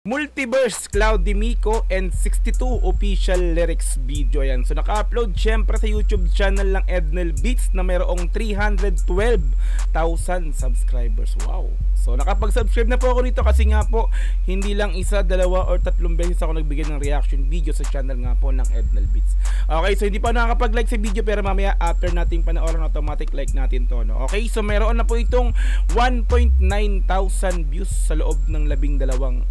Multiverse, Cloud Demico and 62 official lyrics video yan. So naka-upload syempre sa YouTube channel ng Ednel Beats na mayroong 312,000 subscribers. Wow. So nakapag-subscribe na po ako nito kasi nga po hindi lang isa, dalawa or tatlong beses ako nagbigay ng reaction video sa channel nga po ng Ednel Beats. Okay, so hindi pa nakakapag-like sa video pero mamaya after nating panoorin automatic like natin to, no? Okay, so mayroon na po itong 1.9 thousand views sa loob ng 12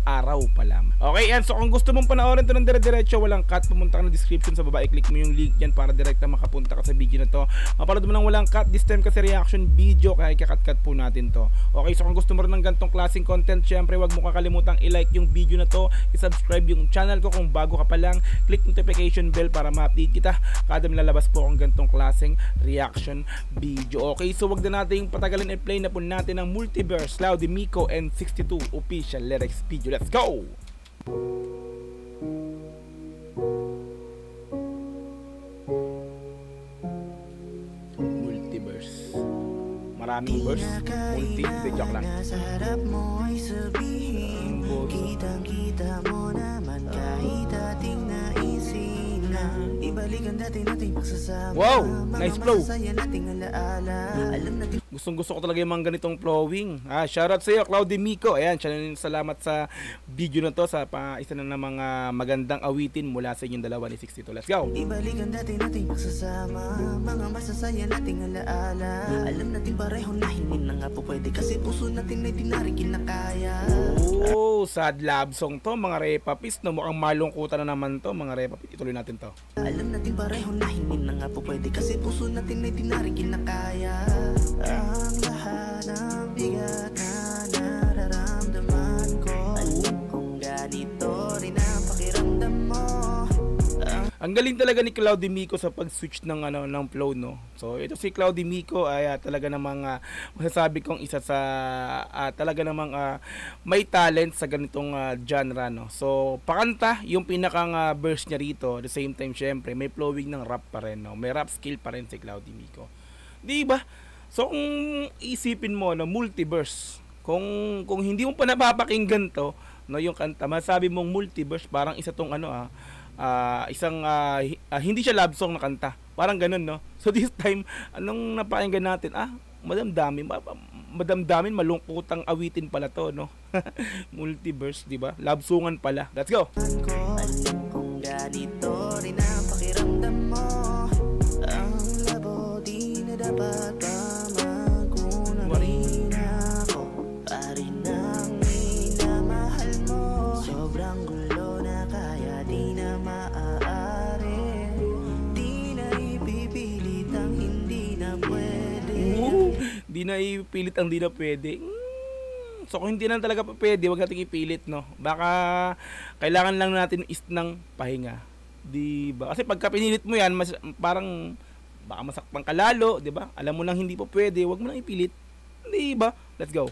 araw pa lamang. Okay, yan. So kung gusto mong panoorin to ng dire-diretso, walang cut, pumunta ka na description sa baba, i-click mo yung link yan para direkta makapunta ka sa video na to. Mapanood mo lang walang cut, this time kasi reaction video kaya ikakat-cut po natin to. Okay, so kung gusto mo rin ng gantong klaseng content, syempre wag mo kakalimutang i-like yung video na to, i-subscribe yung channel ko kung bago ka pa lang, click notification bell para ma-update kita kada may lalabas po akong gantong klaseng reaction video. Okay, so wag na nating patagalin, i-play na po natin ang Multiverse, Cloud Demico and 62 official lyrics video. Let's go! Multiverse, maraming verse, multi, joke lang. Sa harap mo ay sabihin, kitang-kita mo naman kahit ating naisin na ibalikan dati nating pagsasama. Wow, nice flow. Gustong gusto ko talaga yung mga ganitong flowing. Shoutout sa iyo, Cloud Demico. Ayan, salamat sa video na to, sa isa na ng mga magandang awitin mula sa inyong dalawa ni 62. Let's go! Ibalikan dati nating pagsasama, mga masasaya nating alaala. Alam natin pareho na hindi na nga po pwede kasi puso natin ay di na rin kinakaya. Oh, sad love song to mga repapis, no? Mukhang malungkutan na naman to mga repapis. Ituloy natin to. Alam natin pareho na hindi na nga po pwede kasi puso natin ay di na rin kinakaya. Ang lahat ng bigat na nararamdaman ko, alam kong ganito rin ang pakiramdam mo. Ang galing talaga ni Cloud Demico sa pag-switch ng ng flow, no. So ito si Cloud Demico ay talaga namang masasabi kong isa sa talaga namang may talent sa ganitong genre, no. So pakanta yung pinakang verse niya rito, at the same time syempre may flowing ng rap pa rin, no. May rap skill pa rin si Cloud Demico. 'Di ba? So kung isipin mo na multiverse, kung hindi mo pa napapakinggan to, no, yung kanta, masabi mong multiverse, parang isa tong isang hindi siya love song na kanta. Parang ganun, no? So this time, anong napakinggan natin? Madamdamin malungkutang awitin pala to, no? Multiverse, 'di ba? Love songan pala. Let's go. Alam kong ganito rin ang pakiramdam mo. Ang labo di na dapat pa magkunang rin ako. Parin ang minamahal mo. Sobrang gulo na kaya di na maaari. Di na ipipilit ang hindi na pwede. Di na ipilit ang di na pwede. So kung hindi na talaga pwede, wag nating ipilit, no. Baka kailangan lang natin is ng pahinga. 'Di ba? Kasi pagka pinilit mo 'yan, parang baka masaktan ka lalo, 'di ba? Alam mo nang hindi pa pwede, wag mo nang ipilit. 'Di ba? Let's go.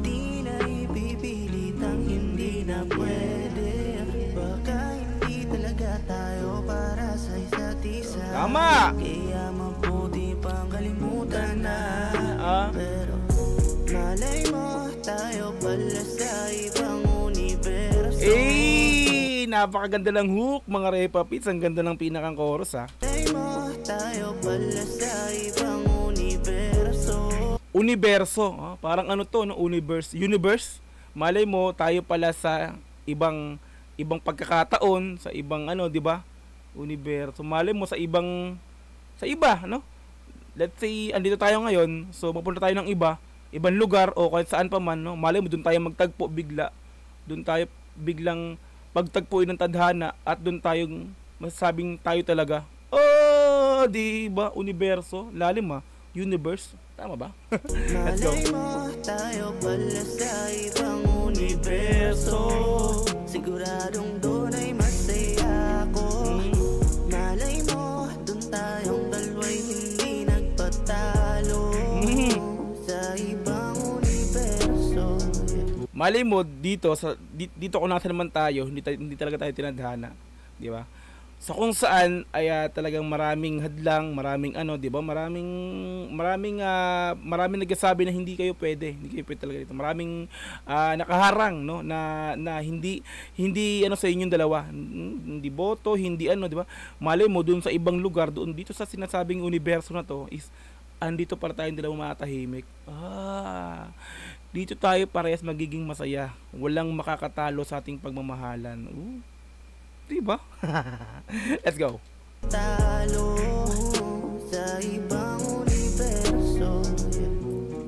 Di na ipipilit ang hindi na pwede. Baka hindi talaga tayo para sa isa't isa. Tama! Kaya mabuti pang kalimutan na. Pero malay mo, tayo pala sa ibang universo. Napakaganda ng hook mga repapits. Ang ganda ng pinakang chorus, ha. Malay mo, tayo pala sa ibang universo. Universo, parang ano to, no? Universe. Malay mo, tayo pala sa ibang pagkakataon, sa ibang 'di ba? Universo. Malay mo sa iba, no? Let's say andito tayo ngayon, so mapunta tayo ng ibang lugar o kahit saan pa man, no? Malay mo doon tayo magtagpo bigla. Doon tayo biglang pagtagpuin ng tadhana at doon tayong masasabing tayo talaga. Oh, 'di ba? Universo, lalim, universe. Tama ba? Let's go. Malay mo, tayo pala sa ibang universo. Siguradong doon ay masaya ako. Malay mo, doon tayong dalawa'y hindi nagpatalo. Sa ibang universo. Malay mo dito ko nasa naman tayo, hindi talaga tayo tinadhana, 'di ba? sa kung saan ay talagang maraming hadlang, maraming ano, 'di ba? Maraming nagsasabi na hindi kayo pwede talaga dito. Maraming nakaharang, no, na hindi ano sa inyong dalawa. Hindi boto, hindi ano, 'di ba? Malay mo doon sa ibang lugar, doon dito sa sinasabing universo na to is andito para tayong dalawa matahimik. Dito tayo parehas magiging masaya. Walang makakatalo sa ating pagmamahalan. Diba? Let's go. Talo sa ibang universo.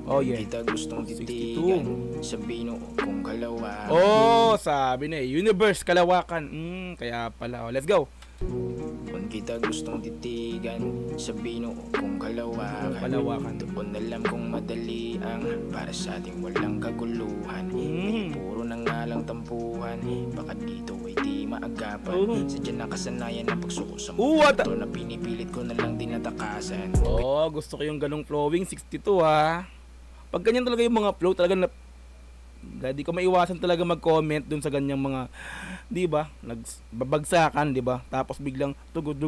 Oh yeah. Kita gustong titigan, sabihin mo kung kalawakan. Oh, sabi na universe kalawakan. Kaya pala. Let's go. Kung kita gustong titigan, sabihin mo kung kalawakan. Doon alam kung madali ang para sa ating walang kaguluhan. May puro na nga lang tampuhan, baka dito ay di maagapan. Sadya nakasanayan ang pagsuko sa mundo na pinipilit ko na lang dinatakasan. Gusto ko yung ganong flowing 62 ha. Pag ganyan talaga yung mga flow, talaga di ko maiwasan talaga mag-comment dun sa ganyang mga, di ba, nagbabagsakan, di ba, tapos biglang dugod.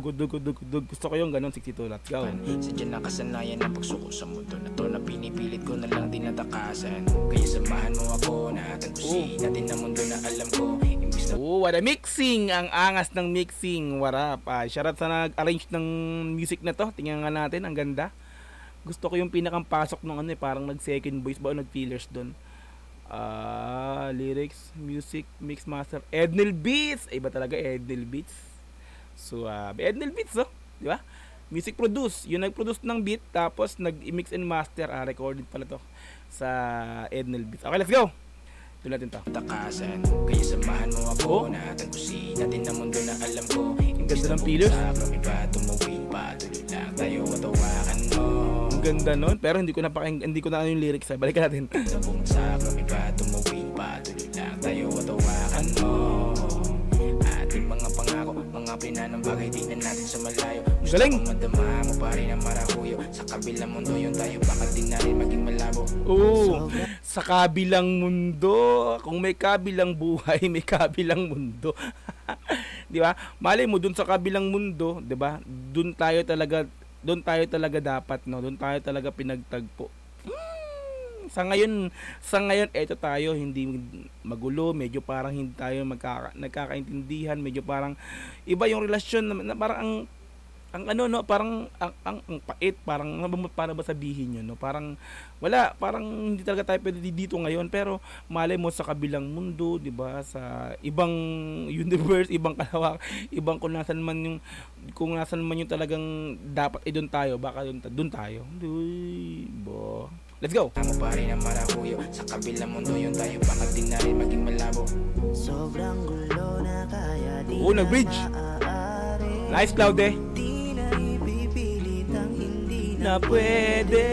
Gusto ko yung ganon 62. Let's go. Sadya nakasanayan ang pagsuko sa mundo na to na pinipilit ko na lang dinatakasan. Kaya samahan mo ako na tagusin natin ang mundo na alam ko. What a mixing! Ang angas ng mixing. Warap. Shoutout sa nag-arrange ng music na to. Tingnan nga natin, ang ganda. Gusto ko yung pinakang pasok ng ano, parang nag-second voice ba o nag-feelers doon. Lyrics, music, mix master, Ednel Beats. Iba talaga Ednel Beats. So, Ednel Beats, di ba? Music produce, yung nag-produce ng beat, tapos nag-mix and master, recorded pala to sa Ednel Beats. Okay, let's go. Tuloy natin to. Takasan, kaya samahan mo ako na tagusin natin ang mundo na alam ko. Ang ganda ng feelers. Iba tumawid pa, tuloy lang tayo matawakan mo. Ang ganda nun, pero hindi ko na ano yung lyrics. Balikan natin. Sa bumagsak, iba tumawid pa, tuloy lang tayo matawakan mo. Ating mga pangako, mga pinanang bagay, tingnan natin sa malayo. Gusto kong madama mo pa rin ang marahuyo. Sa kabilang mundo yun tayo, baka din na rin maging malabo. Sa kabilang mundo. Kung may kabilang buhay, may kabilang mundo. Di ba? Malay mo dun sa kabilang mundo, di ba? Doon tayo talaga dapat, no? Doon tayo talaga pinagtagpo. Sa ngayon eto tayo, hindi magulo, medyo parang hindi tayo nagkakaintindihan, medyo parang iba yung relasyon na parang ang ano, no, parang ang pait, parang para ba sabihin yun, no? Parang wala, parang hindi talaga tayo pwede dito ngayon, pero malay mo sa kabilang mundo, 'di ba, sa ibang universe, ibang kalawak, ibang kung nasan man yung talagang dapat doon tayo, baka doon tayo. Let's go. Amo pa rin ang marahuyo. Sa kabilang mundo yun tayo, baka din na rin maging malabo. Sobrang gulo na kaya di nag-bridge. Nice, Cloud eh. Na pwede.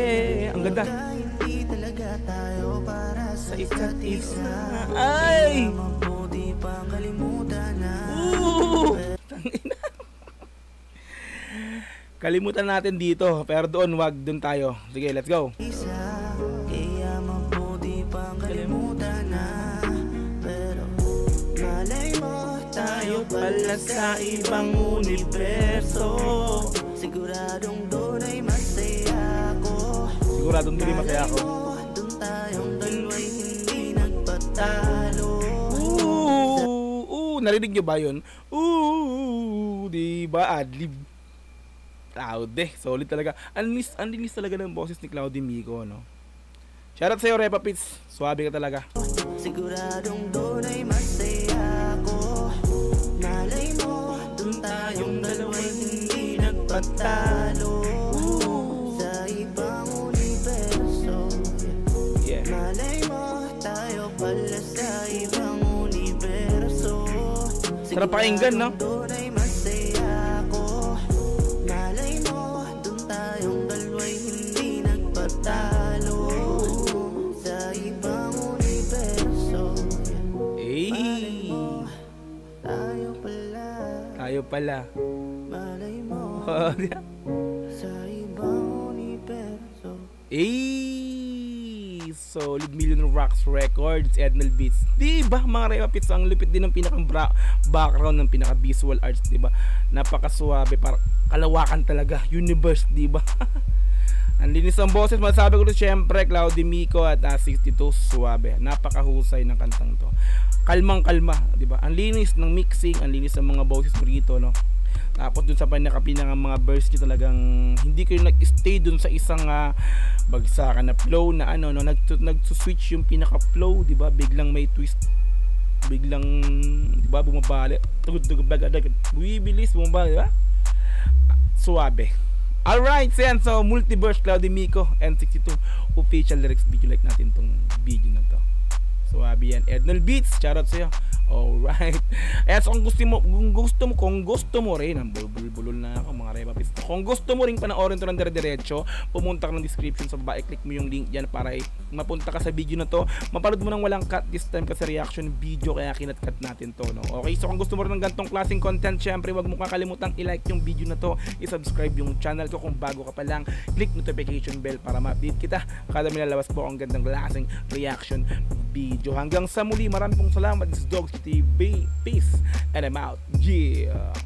Ang ganda. Hindi talaga tayo para sa isa't isa. Ay! Mabuti pang kalimutan na. Kalimutan natin dito, pero doon doon tayo. Sige, let's go. Kaya mabuti pang kalimutan na. Pero malay mo tayo pala sa ibang universo. Siguradong doon ay masaya ako. Siguradong doon ay masaya ako. Doon tayong dalawa'y hindi nagpatalo. Narinig nyo ba yun? Diba? Adlib. Cloud eh. Solid talaga. Unlinis talaga ng boses ni Cloudy Mico, no? Shoutout sa'yo, Repa Pits. Swabe ka talaga. Siguradong doon ay masaya ako. Malay mo, doon tayong dalawa'y hindi nagpatalo. Sa ibang universo. Yeah. Malay mo, tayo pala sa ibang universo. Sarap pakinggan, no? Doon ay masaya ako. Malay mo, doon tayong dalawa'y hindi nagpatalo. Sa ibang universo. Hey! Tayo pala. Malay mo, sa ibang universo. Hey! Solid Million Rocks Records, Ednel Beats. Diba mga Repa Pits, ang lupit din ng pinakang background ng pinaka visual arts, diba? Napakasuwabe, parang kalawakan talaga, universe, diba? Ang linis ng boses, masasabi ko rin syempre, Cloudy Mico at 62, suwabe. Napakahusay ng kantang to. Kalmang kalma, diba? Ang linis ng mixing, ang linis ng mga boses rito, no? Tapos dun sa pinaka mga verse niya talagang hindi kayo nag-stay dun sa isang bagsakan na flow na ano, no, nagsuswitch yung pinaka flow, di ba? Biglang may twist, biglang, di ba, bumabali, bumibilis, bumabali, di ba? Suwabe. Alright, so Multiverse, Cloudy Mico, N62 official lyrics video. Like natin tong video na to. Suwabe yan. Ednel Beats, shoutout sa'yo. Alright. So kung gusto mo rin, ang bulbul na ako mga Repa Pits. Kung gusto mo rin panoorin to ng dire-diretso, pumunta ka ng description sa baba, i-click mo yung link dyan para mapunta ka sa video na to. Mapanood mo nang walang cut this time kasi reaction video, kaya kinat-cut natin to, no? Okay, so kung gusto mo rin ng gantong klaseng content, syempre wag mo kakalimutang i-like yung video na to, i-subscribe yung channel ko kung bago ka pa lang, click notification bell para ma-update kita kada may lalabas po ang gandang klaseng reaction video. Hanggang sa muli, marami pong salamat. This is Dogs TV. Peace and I'm out. Yeah.